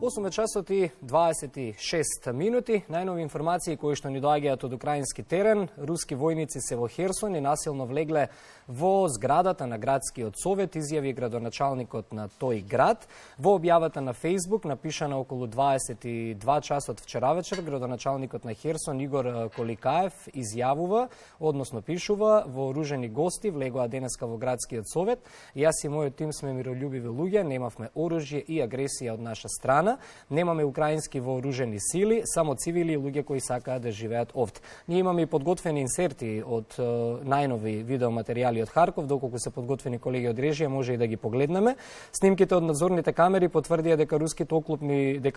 8 часот и 26 минути. Најнови информации кои што ни доаѓаат од украински терен. Руски војници се во Херсон и насилно влегле во зградата на градскиот совет, изјави градоначалникот на тој град. Во објавата на Facebook, напишана околу 22 часот вчера вечер, градоначалникот на Херсон Игор Коликаев изјавува, односно пишува: вооружени гости влегоа денеска во градскиот совет. Јас и мојот тим сме мирољубиви луѓе, немавме оружје и агресија од наша страна. Немаме украински вооружени сили, само цивили и луѓе кои сакаат да живеат овде. Ние имаме и подготвени инсерти од најнови видеоматеријали од Харков, доколку се подготвени колеги од режија, може и да ги погледнеме. Снимките од надзорните камери потврдија дека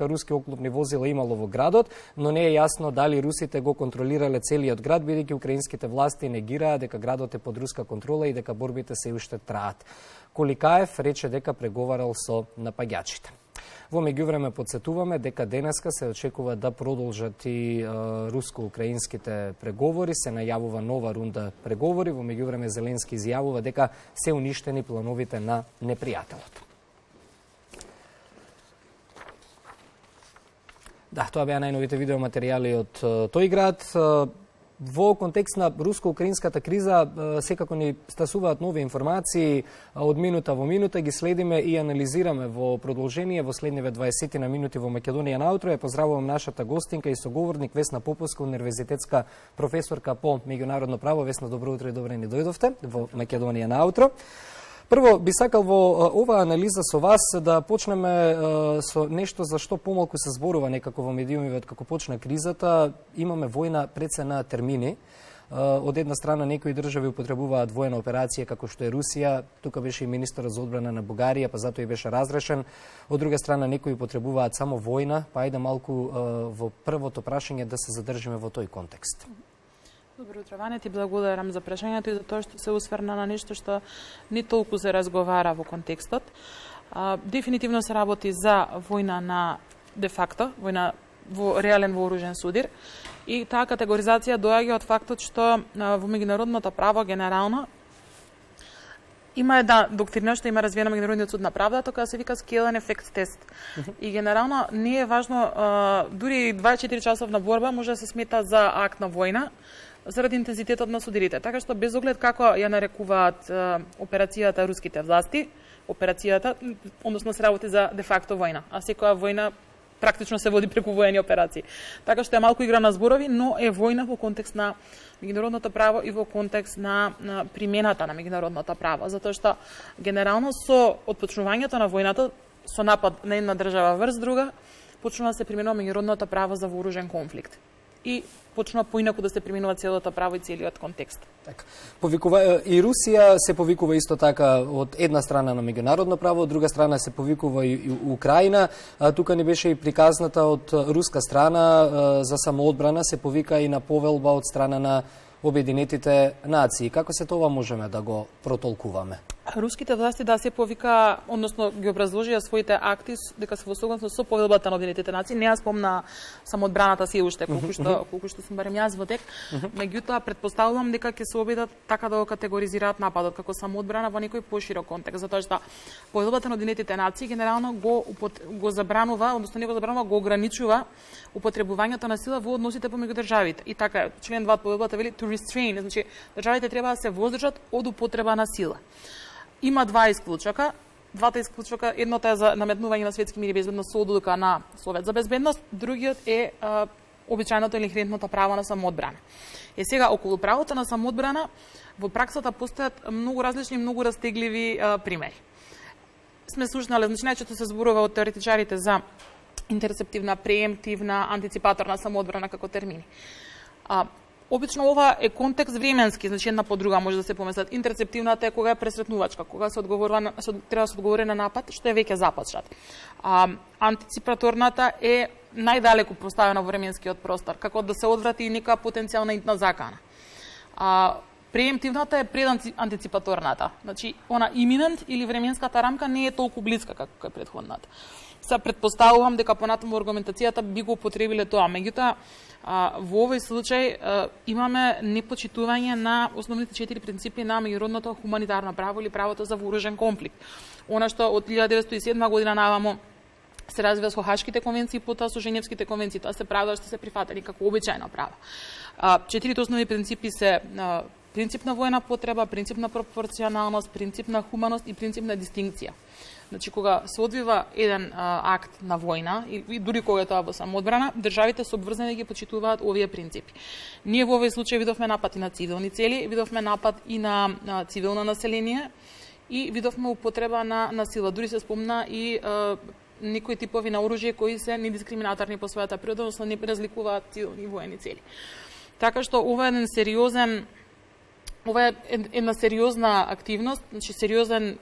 руски оклопни возила имало во градот, но не е јасно дали русите го контролирале целиот град, бидејќи украинските власти негираа дека градот е под руска контрола и дека борбите се уште траат. Коликаев рече дека преговарал со напаѓачите. Во меѓувреме подсетуваме дека денеска се очекува да продолжат и руско-украинските преговори, се најавува нова рунда преговори. Во меѓувреме Зеленски изјавува дека се уништени плановите на непријателот. Да, тоа беа најновите видеоматеријали од тој град. Во контекст на руско-украинската криза секако ни стасуваат нови информации, од минута во минута ги следиме и анализираме во продолжение во следниве 20 на минути во Македонија наутро. Ја поздравувам нашата гостинка и соговорник Весна Поповска, универзитетска професорка по меѓународно право. Весна, добро утро и добре ни дојдовте во Македонија наутро. Прво, би сакал во оваа анализа со вас да почнеме со нешто за што помалку се зборува некако во медиумиве како почна кризата. Имаме војна пред се на термини. Од една страна некои држави употребуваат војна операција како што е Русија, тука беше и министерот за одбрана на Бугарија, па затоа и беше разрешен. Од друга страна некои употребуваат само војна, па ајде малку во првото прашање да се задржиме во тој контекст. Добро утро, Ване, ти благодарам за прашањето и за тоа што се усврна на нешто што не толку се разговара во контекстот. Дефинитивно се работи за војна на де-факто, војна во реален вооружен судир. И таа категоризација доаѓа од фактот што во меѓународното право генерално има една доктрина што има развиена меѓународниот суд на правдата, која се вика Скелен ефект тест. И генерално не е важно, дури 24 часовна борба може да се смета за акт на војна, заради интензитетот на судирите. Така што без оглед како ја нарекуваат операцијата руските власти, операцијата, односно се работи за де-факто војна, а секоја војна практично се води преку воени операции. Така што е малку игра на зборови, но е војна во контекст на меѓународното право и во контекст на примената на меѓународното право, затоа што генерално со отпочнувањето на војната, со напад на една држава врз друга, почнува да се применува меѓународното право за вооружен конфликт. И почнува поинаку да се применува целото право и целиот контекст. Така. И Русија се повикува исто така од една страна на меѓународно право, од друга страна се повикува и Украина. Тука не беше и приказната од руска страна за самоодбрана, се повика и на повелба од страна на Обединетите нации. Како се тоа можеме да го протолкуваме? Руските власти се повика, односно ги образложија своите акти дека се во согласност со повелбата на Обединетите нации. Не ја спомна самоодбраната си уште колку што сум барем јас во тек. Меѓутоа претпоставувам дека ќе се обидат така да го категоризираат нападот како самоодбрана во некој поширок контекст, затоа што повелбата на Обединетите нации генерално го забранува, односно не го забранува, го ограничува употребувањето на сила во односите помеѓу државите. И така, член 2 од повелбата вели to restrain, значи државите треба да се воздржат од употреба на сила. Има два исклучока. Двата исклучока, едното е за наметнување на светски мир и безбедност со одлука на Совет за безбедност, другиот е обичајното или инхерентното право на самоодбрана. Сега, околу правото на самоодбрана, во праксата постојат многу различни, многу растегливи примери. Сме слушнали, значи најчесто се зборува од теоретичарите за интерцептивна, преемптивна, антиципаторна самоодбрана како термини. Обично ова е контекст временски, значи една по друга може да се поместат. Интерцептивната е кога е пресретнувачка, кога се треба да се одговори на напад што е веќе започнат. Антиципаторната е најдалеку поставена во временскиот простор, како да се одврати и нека потенцијална интна закана. Преемптивната е пред антиципаторната, значи она иминент или временската рамка не е толку блиска како е претходната. Се претпоставувам дека понатаму аргументацијата би го употребиле тоа, меѓутоа во овој случај имаме непочитување на основните 4 принципи на меѓународното хуманитарно право или правото за вооружен конфликт. Она што од 1907 година наваму се развива со Хашките конвенции, потоа со Женевските конвенции. Тоа се правила што се прифатени како обичаено право. Четирите основни принципи се принцип на војна потреба, принцип на пропорционалност, принцип на хуманост и принцип на дистинкција. Значи, кога се одвива еден акт на војна, и дури кога е тоа во самоодбрана, државите се обврзани да ги почитуваат овие принципи. Ние во овој случај видовме напад и на цивилни цели, видовме напад и на цивилно население, и видовме употреба на сила. Дури се спомна и некои типови на оружје кои се недискриминаторни по својата природа, односно не разликуваат цивилни и воени цели. Така што ова е една сериозна активност, значи сериозен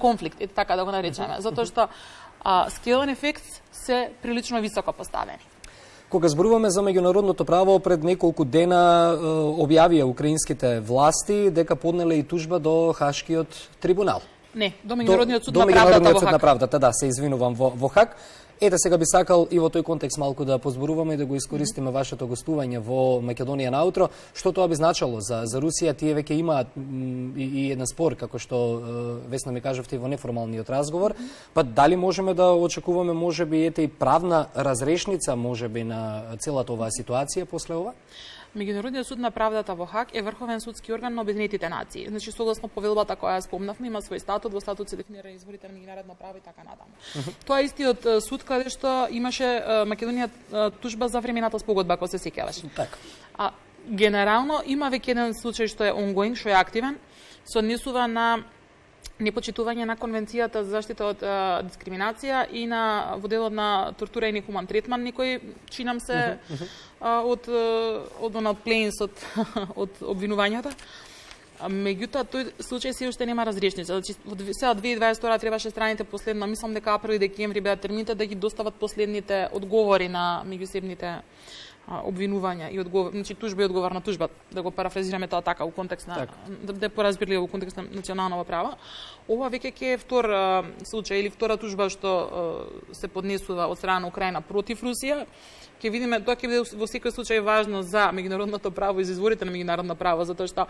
конфликт, така да го наречеме, затоа што scale effects се прилично високо поставени. Кога зборуваме за меѓународното право, пред неколку дена објавија украинските власти дека поднеле и тужба до Хашкиот трибунал. Не, до Меѓународниот суд на правдата во Хаг. До Меѓународниот суд на правдата, да, се извинувам, во Хаг. Ете, сега би сакал и во тој контекст малку да позборуваме и да го искористиме вашето гостување во Македонија наутро. Што тоа би значило за Русија? Тие веќе имаат и еден спор, како што Весна ми кажавте и во неформалниот разговор. Па дали можеме да очекуваме можеби ете и правна разрешница можеби на целата оваа ситуација после ова? Меѓународниот суд на правдата во Хаг е врховен судски орган на Обединетите нации. Значи, согласно повелбата која спомнавме, има свој статут, во статут се дефинира изворите на меѓународно право и така натаму. Тоа е истиот суд каде што имаше Македонија тужба за времената спогодба, ако се сеќаваш. Така. Генерално има веќе еден случај што е ongoing, што е активен, се однесува на непочитување на Конвенцијата за заштита од дискриминација и во делот на тортура и нехуман третман, некој, чинам се, од Donald Plains, од обвинувањата. Меѓутоа, тој случај се уште нема разрешница. Значи, сега 2022 требаше страните последно, мислам дека април и декември беа термините да ги достават последните одговори на меѓусебните обвинувања и одговор, значи тужба и одговор на тужба, да го парафразираме тоа така во контекст на да поразбирливо во контекст на национално право. Ова веќе ќе е втор случај или втора тужба што се поднесува од страна на Украина против Русија. Ќе видиме, тоа ќе биде во секој случај важно за меѓународното право и за изворите на меѓународно право, затоа што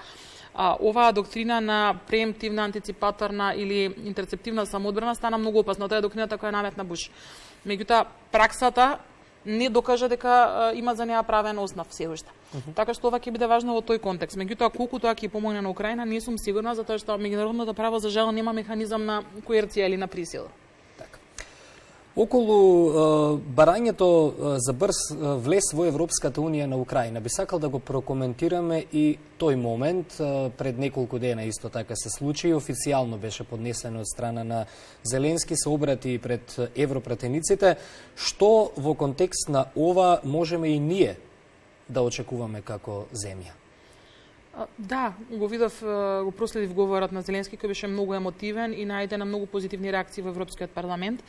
оваа доктрина на преемптивна, антиципаторна или интерцептивна самоодбрана стана многу опасна. Тоа е доктрината која наметна Буш. Меѓутоа, праксата не докажа дека има за неа правен основ се уште. Така што ова ќе биде важно во тој контекст. Меѓутоа, колку тоа ќе помогне на Украина, не сум сигурна, затоа што меѓународното право за жал нема механизам на коерција или на присила. Околу барањето за брз влез во Европската Унија на Украина, би сакал да го прокоментираме и тој момент. Пред неколку дена исто така се случи. Официјално беше поднесено од страна на Зеленски, се обрати пред европратениците. Што во контекст на ова можеме и ние да очекуваме како земја? Да, го видов, го проследив говорот на Зеленски, кој беше многу емотивен и најде на многу позитивни реакции во Европскиот парламент.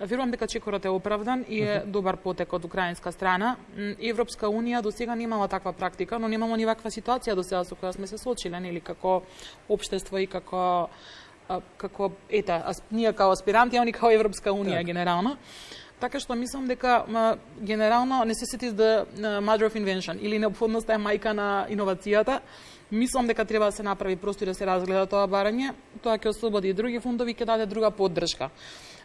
Верувам дека чекорот е оправдан и е добар потек од украинска страна. Европска Унија до сега немала таква практика, но немало ни ваква ситуација до сега со која сме се соочиле, нели, како општество и како ние како аспиранти, а они како Европска Унија генерално. Така што мислам дека генерално necessity is the mother of invention, или неопходноста е мајка на иновацијата. Мислам дека треба да се направи простор да се разгледа тоа барање. Тоа ќе ослободи и други фондови, ќе даде друга поддршка.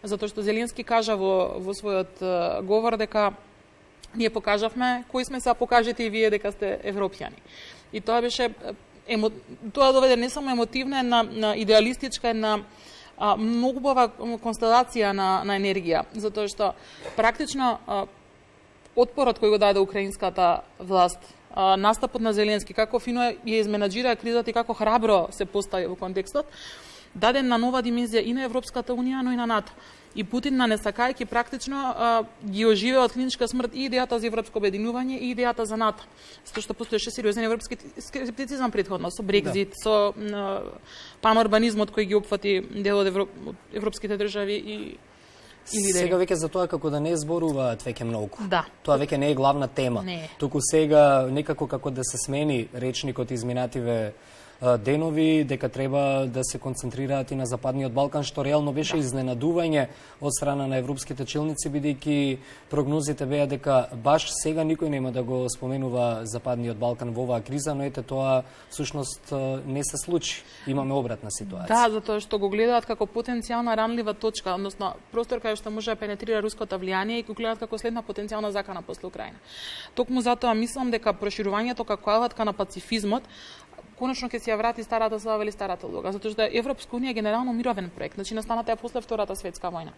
Затоа што Зеленски кажа во својот говор дека ние покажавме кои сме, сега покажете и вие дека сте европјани. И тоа беше тоа доведе не само емотивна, на идеалистичка, на многу убава констелација на енергија, затоа што практично отпорот кој го даде украинската власт, настапот на Зеленски, како фино ја изменаџира кризата и како храбро се постави во контекстот, даде на нова димензија и на Европската Унија, но и на НАТО. И Путин, на несакајки, практично ги оживеа од клиничка смрт и идејата за европско обединување и идејата за НАТО. Затоа што постоеше сериозен европски скептицизам претходно, со Брекзит, со панурбанизмот кој ги опфати дел од европските држави и лидери. Сега веќе за тоа како да не зборуваат веќе многу. Да. Тоа веќе не е главна тема. Не. Туку сега некако како да се смени речникот изминативе денови дека треба да се концентрираат и на Западниот Балкан, што реално беше изненадување од страна на европските челници, бидејќи прогнозите беа дека баш сега никој нема да го споменува Западниот Балкан во оваа криза, но ете тоа всушност не се случи. Имаме обратна ситуација. Да, затоа што го гледаат како потенцијална ранлива точка, односно простор кај што може да пенетрира руското влијание и го гледаат како следна потенцијална закана после Украина. Токму затоа мислам дека проширувањето како алатка на пацифизмот конечно ќе се ја врати старата слава или старата луга, затоа што Европска унија е генерално мировен проект, значи настаната е после Втората светска војна.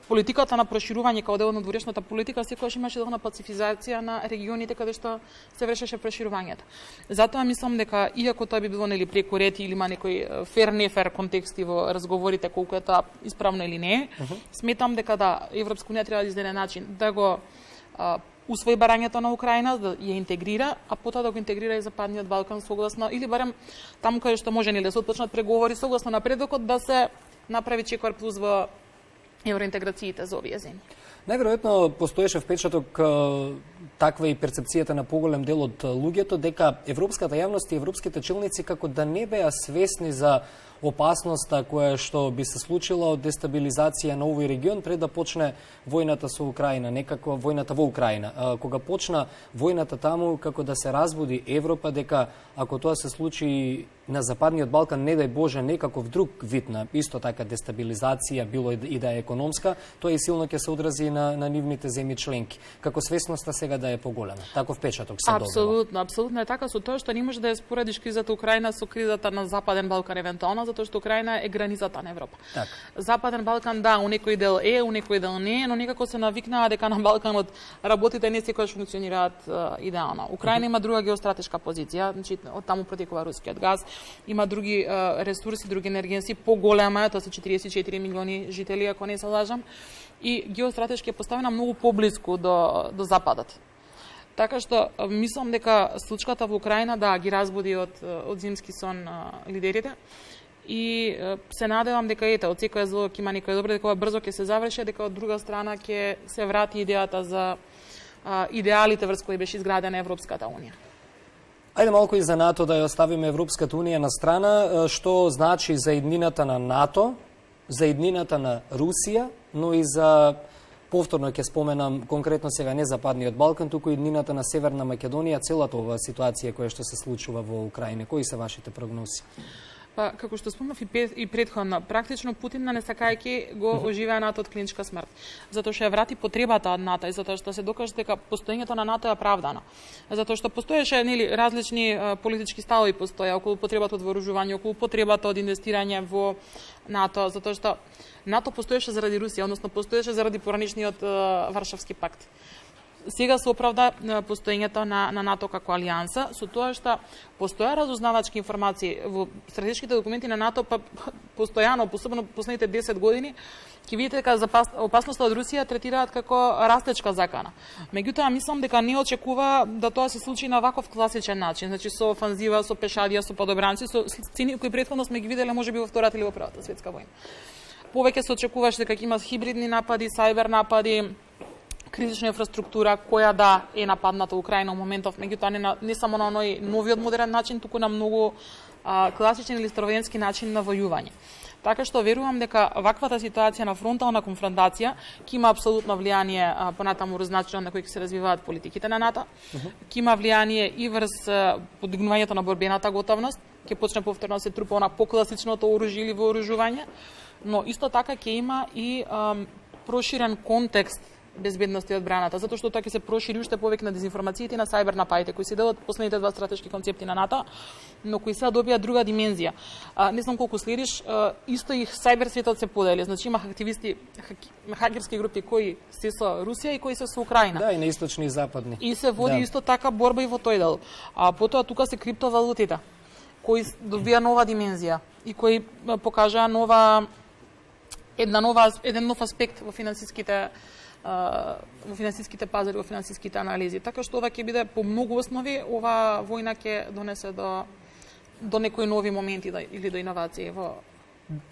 Политиката на проширување како дел од двурешната политика секогаш имаше дел на пацифизација на регионите каде што се вршеше проширувањето. Затоа мислам дека иако тоа би било нели преку рети или има некој фер контексти во разговорите колку е тоа исправно или не, сметам дека да Европска унија треба да изнајде начин да го усвои барањето на Украина, да ја интегрира, а потоа да го интегрира и Западниот Балкан согласно, или барем таму каде што може нели да се отпочнат преговори согласно напредокот да се направи чекор плюс во евроинтеграциите за овие земји. Најверојатно постоеше впечаток таква и перцепцијата на поголем дел од луѓето дека европската јавност и европските челници како да не беа свесни за опасноста која што би се случила од дестабилизација на овој регион пред да почне војната со Украина, некако војната во Украина. Кога почна војната таму, како да се разбуди Европа дека ако тоа се случи на Западниот Балкан, не дај Боже, некаков друг вид на исто така дестабилизација, било и да е економска, тоа и силно ќе се одрази на нивните земји членки. Како свесноста сега да е поголема. Таков впечаток се добива. Апсолутно е така, со тоа што не може да ја споредиш кризата Украина со кризата на Западен Балкан евентуално, затоа што Украина е границата на Европа. Так. Западен Балкан да, у некој дел е, у некој дел не, но некако се навикнаа дека на Балканот работите не секогаш функционираат идеално. Украина има друга геостратешка позиција, значи од таму протекува рускиот газ, има други ресурси, други енергенси, поголема е, тоа се 44 милиони жители, ако не се лажам, и геостратешки е поставена многу поблиску до западот. Така што мислам дека случката во Украина да ги разбуди од зимски сон лидерите и се надевам дека од секој зло ќе има некој добро, дека брзо ќе се заврши, дека од друга страна ќе се врати идејата за идеалите врз кои беше изградена Европската унија. Ајде малку и за НАТО да ја оставиме Европската унија на страна, што значи за иднината на НАТО, за иднината на Русија, но и за повторно ќе споменам конкретно сега не Западниот Балкан, туку иднината на Северна Македонија, целата оваа ситуација која што се случува во Украина. Кои се вашите прогнози? Па, како што спомнав и претходно, практично Путин не сакајќи го оживеа НАТО од клиничка смрт. Затоа што ја врати потребата од НАТО и затоа што се докаже дека постоењето на НАТО е оправдано. Затоа што постоеше нели различни политички ставови постоја околу потребата од вооружување, околу потребата од инвестирање во НАТО, затоа што НАТО постоеше заради Русија, односно постоеше заради поранишниот Варшавски пакт. Сега се оправда постоењето на НАТО како алијанса, со тоа што постоја разузнавачки информации во стратешките документи на НАТО, па постојано, посебно последните 10 години, ќе видите дека опасноста од Русија третираат како растечка закана. Меѓутоа, мислам дека не очекува да тоа се случи на ваков класичен начин, значи со офанзива, со пешадија, со подобранци, со сцени кои претходно сме ги виделе можеби во Втората или во Првата светска војна. Повеќе се очекуваше дека ќе има хибридни напади, сајбер напади, критична инфраструктура која да е нападната Украина во моментов, меѓутоа не само на оној новиот модерен начин, туку на многу класичен или старовоенски начин на војување. Така што верувам дека ваквата ситуација на фронтална конфронтација ќе има апсолутно влијание понатаму врз начинот на кој ќе се развиваат политиките на НАТО, ќе има влијание и врз подигнувањето на борбената готовност, ќе почне повторно да се трупа она покласичното оружје или вооружување, но исто така ќе има и проширен контекст безбедност и одбраната, затоа што тоа ќе се прошири уште повеќе на дезинформациите и на сајбер нападите, кои се дел од последните два стратешки концепти на НАТО, но кои сега добија друга димензија. Не знам колку следиш, исто и сајбер светот се подели, значи има активисти, хакерски групи кои се со Русија и кои се со Украина. Да, и на источни и западни. И се води исто така борба и во тој дел. А потоа тука се криптовалутите, кои добија нова димензија и кои покажаа еден нов аспект во финансиските пазари, во финансиските анализи. Така што ова ќе биде по многу основи, ова војна ќе донесе до некои нови моменти или до иновации во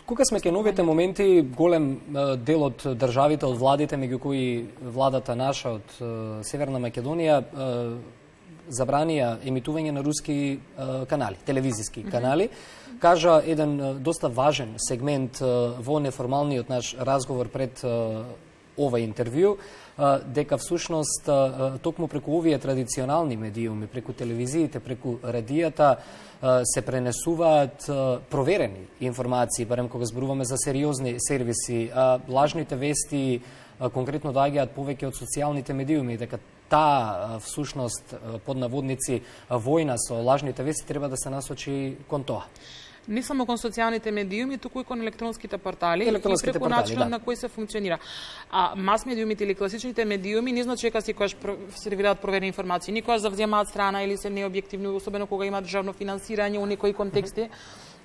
Кога сме ке новите моменти, голем дел од државите, од владите, меѓу кои владата наша од Северна Македонија, забранија емитување на руски канали, телевизиски канали. Кажа еден доста важен сегмент во неформалниот наш разговор пред ова интервју, дека всушност токму преку овие традиционални медиуми, преку телевизиите, преку радијата, се пренесуваат проверени информации, барем кога зборуваме за сериозни сервиси, лажните вести конкретно доаѓаат повеќе од социјалните медиуми, дека таа всушност под наводници војна со лажните вести треба да се насочи кон тоа. Не само кон социјалните медиуми, туку и кон електронските портали и преку начинот на кој се функционира. А мас медиумите или класичните медиуми не значи дека секогаш сервираат проверени информации, никогаш завземаат страна или се необјективни, особено кога има државно финансирање у некои контексти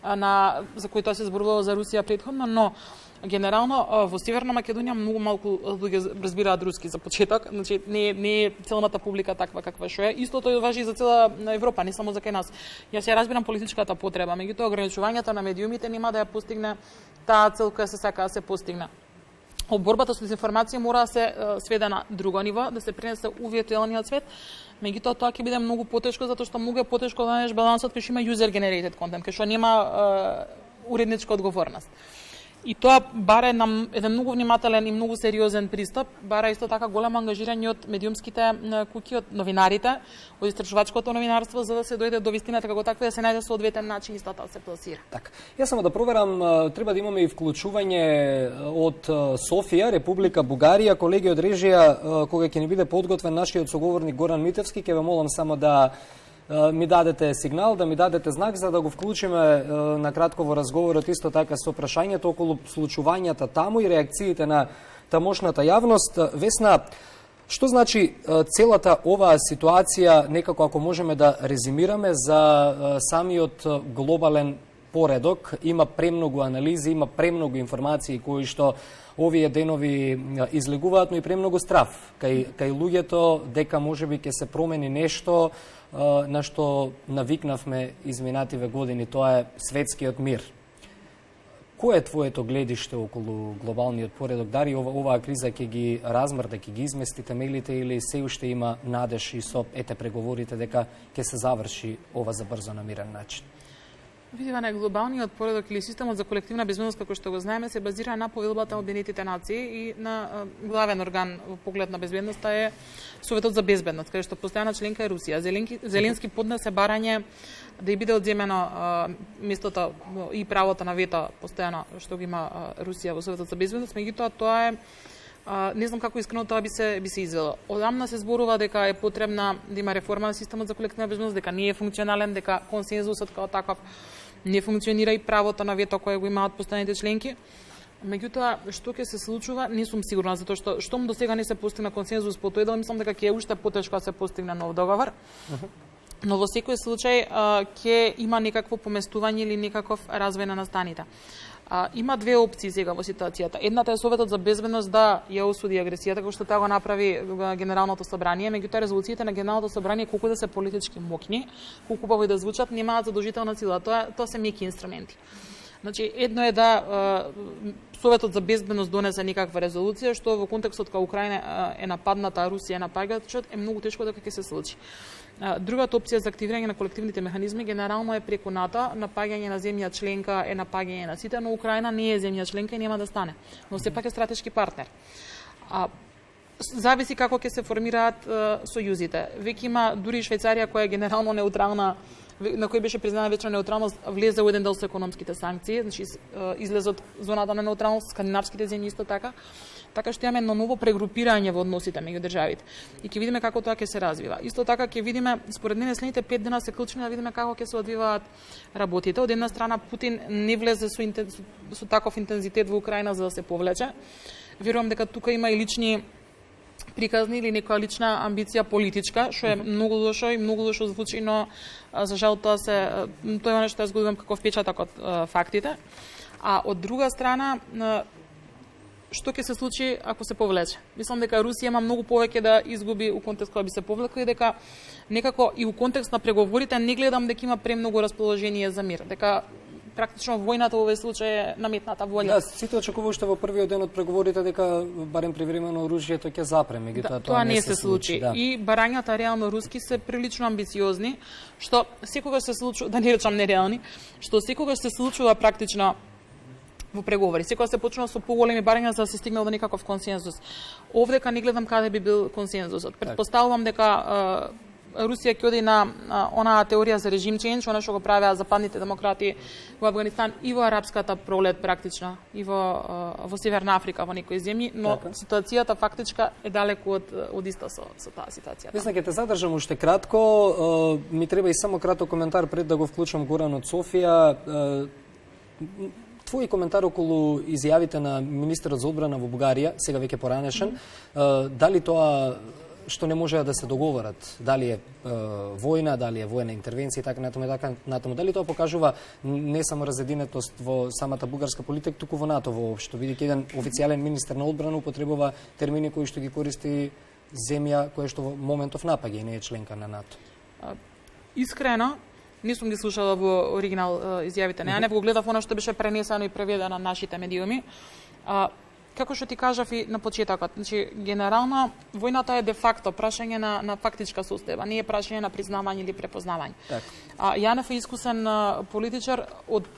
за кои тоа се зборувало за Русија претходно, но генерално во Северна Македонија многу малку луѓе разбираат руски за почеток, значи не е целната публика таква каква што е. Истото важи и за цела Европа, не само за кај нас. Јас ја разбирам политичката потреба, меѓутоа ограничувањето на медиумите нема да ја постигне таа цел која се сака да се постигне. Борбата со дезинформација мора да се сведе на друго ниво, да се пренесе у виртуелниот свет. Меѓутоа тоа ќе биде многу потешко затоа што многу е потешко да најдеш балансот кај што има user generated content, кај што нема уредничка одговорност. И тоа бара еден многу внимателен и многу сериозен пристап, бара исто така големо ангажирање од медиумските куќи, од новинарите, од истражувачкото новинарство, за да се дојде до вистината како таква, да се најде соодветен начин истата да се пласира. Така. Јас само да проверам, треба да имаме и вклучување од Софија, Република Бугарија, колеги од режија, кога ќе ни биде подготвен нашиот соговорник Горан Митевски, ќе ве молам само да ми дадете сигнал, да ми дадете знак за да го вклучиме на кратко во разговорот исто така со прашањето околу случувањата таму и реакциите на тамошната јавност. Весна, што значи целата оваа ситуација, некако ако можеме да резимираме за самиот глобален поредок, има премногу анализи, има премногу информации кои што овие денови излегуваат, но и премногу страв кај луѓето дека можеби ќе се промени нешто на што навикнавме изминативе години, тоа е светскиот мир. Кој е твоето гледиште околу глобалниот поредок? Дари оваа криза ќе ги размрда, ќе ги измести темелите или се уште има надеж и со преговорите дека ќе се заврши ова за брзо на мирен начин? Видиване, глобалниот поредок или системот за колективна безбедност, како што го знаеме, се базира на повелбата на Обединетите нации и на главен орган во поглед на безбедноста е Советот за безбедност, каде што постојана членка е Русија. Зеленски поднесе барање да и биде одземено местото и правото на вето постојано што го има Русија во Советот за безбедност, меѓутоа тоа е не знам како искрено тоа би се извело. Одамна се зборува дека е потребна да има реформа на системот за колективна безбедност, дека не е функционален, дека консензусот како таков не функционира и правото на вето кое го имаат постојаните членки. Меѓутоа, што ќе се случува, не сум сигурна, затоа што штом до сега не се постигна консензус по тој дел, мислам дека ќе е уште потешко да се постигне нов договор. Но во секој случај ќе има некакво поместување или некаков развој на настаните. Има две опции сега во ситуацијата. Едната е Советот за безбедност да ја осуди агресијата, како што тоа го направи Генералното собрание, меѓутоа резолуциите на Генералното собрание, колку да се политички мокни, колку убаво и да звучат, немаат задолжителна сила. Тоа се меки инструменти. Значи, едно е да Советот за безбедност донесе некаква резолуција, што во контекстот кога Украина е нападната, а Русија напаѓачот, е многу тешко дека ќе се случи. Другата опција за активирање на колективните механизми генерално е преку НАТО, напаѓање на земја членка е напаѓање на сите, но Украина не е земја членка и нема да стане. Но сепак е стратешки партнер. Зависи како ќе се формираат сојузите. Веќе има дури Швајцарија која е генерално неутрална, на кој беше признана вечна неутралност, влезе во еден дел со економските санкции, значи излезе од зоната на неутралност, скандинавските земји исто така. Така што имаме едно ново прегрупирање во односите меѓу државите. И ќе видиме како тоа ќе се развива. Исто така ќе видиме, според мене следните 5 дена се клучни да видиме како ќе се одвиваат работите. Од една страна Путин не влезе со таков интензитет во Украина за да се повлече. Верувам дека тука има и лични приказни или некоја лична амбиција политичка, што е многу лошо и многу лошо звучи, но за жал тоа е нешто јас го видам како впечаток од фактите. А од друга страна, што ќе се случи ако се повлече? Мислам дека Русија има многу повеќе да изгуби у контекст кога би се повлекла и дека некако и у контекст на преговорите не гледам дека има премногу расположение за мир. Дека практично војната во овој случај е наметната волја. Да, сите очекуваа уште во првиот ден од преговорите дека барем привремено оружјето ќе запре, меѓутоа тоа не се случи. Да. И барањата реално руски се прилично амбициозни, што секогаш се случува, да не речам нереални, што секогаш се случува практично во преговори. Секогаш се почнува со поголеми барања за да се стигне до некаков консензус. Овдека не гледам каде би бил консензусот. Претпоставувам дека Русија ќе оди на онаа теорија за режим ченж, она што го правеа западните демократи во Афганистан и во арапската пролет практично, и во Северна Африка во некои земји, но ситуацијата фактичка е далеку од иста со таа ситуација. Весна, ќе те задржам уште кратко, ми треба и само краток коментар пред да го вклучам Горан од Софија. Твој коментар околу изјавите на министерот за одбрана во Бугарија, сега веќе поранешен, дали тоа што не можеа да се договорат, дали е војна, дали е војна интервенција и така натаму, дали тоа покажува не само разединетост во самата бугарска политика, туку во НАТО воопшто, бидејќи еден официјален министер на одбрана употребува термини кои што ги користи земја која што во моментов напаѓа и не е членка на НАТО. Искрено, не сум ги слушала во оригинал изјавите на Јанев, го гледав она што беше пренесено и преведено на нашите медиуми. Како што ти кажав и на почетокот, значи генерално војната е де факто прашање на фактичка состојба, не е прашање на признавање или препознавање. Јанев е искусен политичар од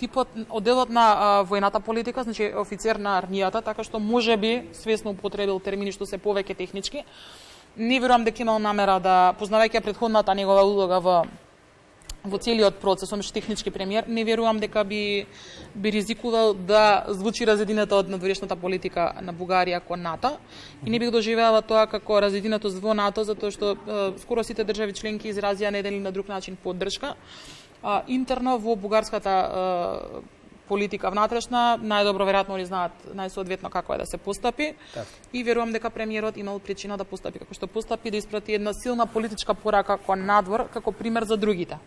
делот на војната политика, значи офицер на армијата, така што можеби свесно употребил термини што се повеќе технички. Не верувам дека имал намера да, познавајќи претходната негова улога во целиот процес, он беше технички премиер, не верувам дека би ризикувал да звучи разединето од надворешната политика на Бугарија кон НАТО и не бих доживеала тоа како разединетост во НАТО, затоа што скоро сите држави членки изразија на еден или на друг начин поддршка. Интерно во бугарската политика внатрешна, најдобро веројатно они знаат најсоодветно како е да се постапи и верувам дека премиерот имал причина да постапи како што постапи, да испрати една силна политичка порака кон надвор како пример за другите.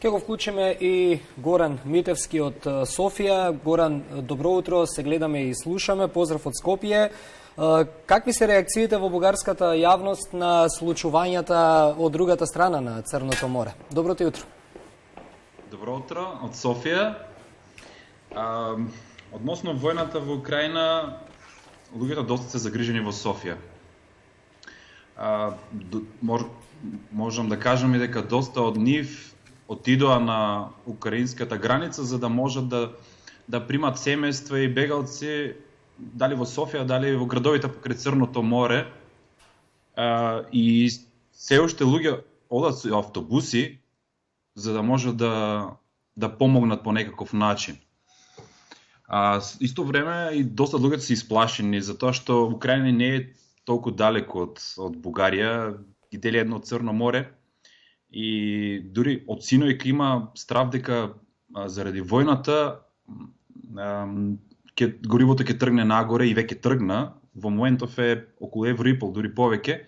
Ке го вклучиме и Горан Митевски од Софија. Горан, добро утро, се гледаме и слушаме. Поздрав од Скопје. Какви се реакциите во бугарската јавност на случувањата од другата страна на Црното море? Доброто утро. Добро утро од Софија. Односно војната во Украина, луѓето доста се загрижени во Софија. Можам да кажам и дека доста од нив отидоа на украинската граница за да можат да примат семејства и бегалци дали во Софија, дали во градовите покрај Црното море. И се уште луѓе одат со автобуси за да можат да помогнат по некаков начин. Исто време и доста луѓето се исплашени затоа што Украина не е толку далеко од Бугарија, ги дели едно Црно море. И дури од синојка има страв дека заради војната горивото ќе тргне нагоре и веќе тргна. Во моментов е околу €1,5, дури повеќе.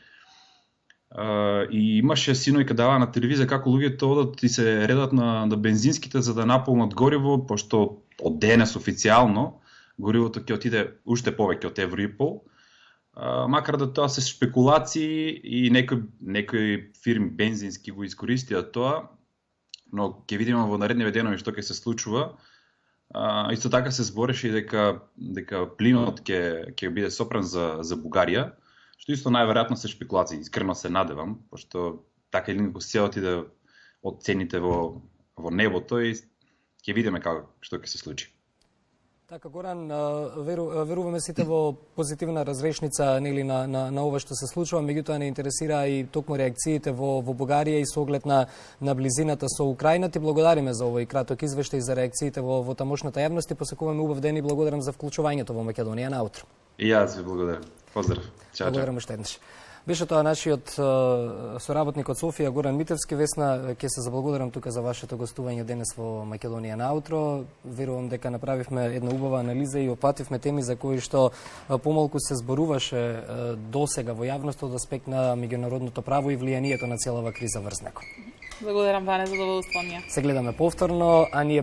И имаше синојка дава на телевизија како луѓето одат и се редат на бензинските за да наполнат гориво, пошто од денес официјално горивото ќе отиде уште повеќе од €1,5. Макар да тоа се спекулации и некои фирми бензински го искористија тоа, но ќе видиме во наредни денови што ќе се случува. Исто така се збореше и дека плинот ќе биде сопран за Бугарија, што исто најверојатно се спекулации. Искрено се надевам, пошто така или инаку се отиде од цените во небото и ќе видиме што ќе се случи. Така, Горан, веруваме сите во позитивна разрешница на ова што се случува, меѓутоа не интересира и токму реакциите во Бугарија и со оглед на близината со Украина. Ти благодариме за овој краток извештај за реакциите во тамошната јавност и посекуваме убав ден и благодарам за вклучувањето во Македонија на утро. И јас ви благодарам. Поздрав. Чао. Благодарам уште еднаш. Беше тоа нашиот соработник од Софија, Горан Митевски. Весна, ќе се заблагодарам тука за вашето гостување денес во Македонија на утро. Верувам дека направивме една убава анализа и опативме теми за кои што помалку се зборуваше досега во јавност од аспект на меѓународното право и влијанието на целава криза врз него. Благодарам, Ване, задоволство ми е. Се гледаме повторно, а ние